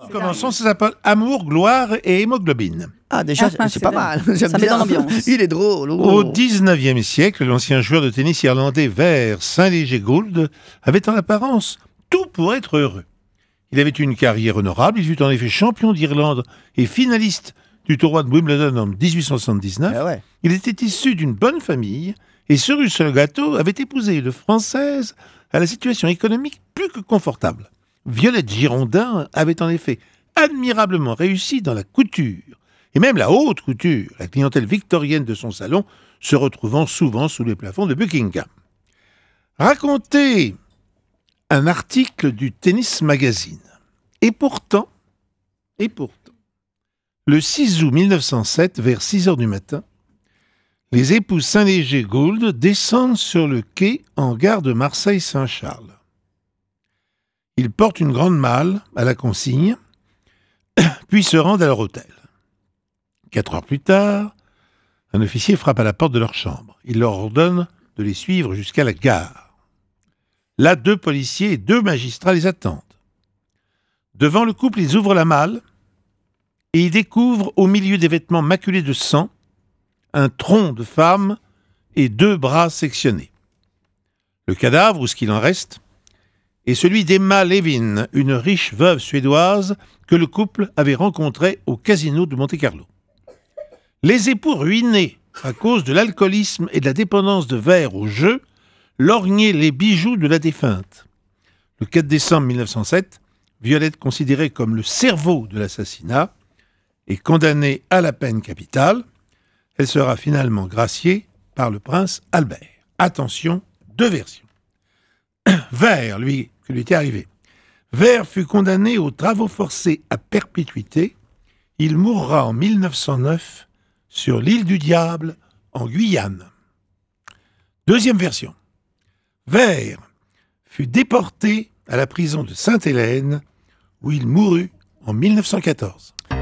Commençons, ça s'appelle Amour, gloire et hémoglobine. Ah, déjà, c'est pas mal. Ça met dans l'ambiance. Il est drôle. Au 19e siècle, l'ancien joueur de tennis irlandais Vert Saint-Léger-Gould avait en apparence tout pour être heureux. Il avait une carrière honorable, il fut en effet champion d'Irlande et finaliste du tournoi de Wimbledon en 1879. Ah ouais. Il était issu d'une bonne famille et cerise sur le gâteau avait épousé une Française à la situation économique plus que confortable. Violette Girondin avait en effet admirablement réussi dans la couture, et même la haute couture, la clientèle victorienne de son salon se retrouvant souvent sous les plafonds de Buckingham. Racontait un article du Tennis Magazine. Et pourtant, le 6 août 1907, vers 6 heures du matin, les époux Saint-Léger-Gould descendent sur le quai en gare de Marseille-Saint-Charles. Ils portent une grande malle à la consigne, puis se rendent à leur hôtel. 4 heures plus tard, un officier frappe à la porte de leur chambre. Il leur ordonne de les suivre jusqu'à la gare. Là, 2 policiers et 2 magistrats les attendent. Devant le couple, ils ouvrent la malle et ils découvrent, au milieu des vêtements maculés de sang, un tronc de femme et 2 bras sectionnés. Le cadavre, ou ce qu'il en reste, est celui d'Emma Levin, une riche veuve suédoise que le couple avait rencontrée au casino de Monte-Carlo. Les époux ruinés à cause de l'alcoolisme et de la dépendance de Vert au jeu lorgnaient les bijoux de la défunte. Le 4 décembre 1907, Violette, considérée comme le cerveau de l'assassinat, est condamnée à la peine capitale. Elle sera finalement graciée par le prince Albert. Attention, 2 versions. Vert, lui, que lui était arrivé. Vert fut condamné aux travaux forcés à perpétuité. Il mourra en 1909 sur l'île du Diable, en Guyane. 2e version. Vert fut déporté à la prison de Sainte-Hélène, où il mourut en 1914. Oh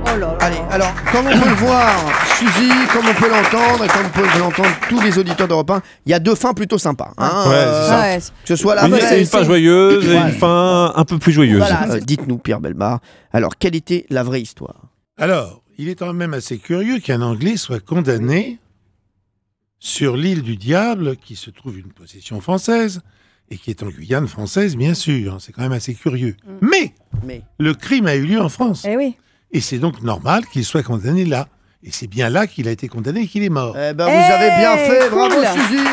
là là. Allez, alors, comme on peut le voir, Suzy, comme on peut l'entendre, et comme on peut l'entendre tous les auditeurs d'Europe 1, il y a 2 fins plutôt sympas. Hein, Ouais, c'est ça. Ouais, que ce soit la C'est une fin joyeuse et Voilà. une fin un peu plus joyeuse. Voilà. Dites-nous, Pierre Bellemare, alors, quelle était la vraie histoire? Alors, il est quand même assez curieux qu'un Anglais soit condamné sur l'île du Diable, qui se trouve une possession française, et qui est en Guyane française, bien sûr. C'est quand même assez curieux. Mais le crime a eu lieu en France. Eh oui. Et c'est donc normal qu'il soit condamné là. Et c'est bien là qu'il a été condamné et qu'il est mort. Eh ben, vous avez bien fait, bravo cool. Suzy.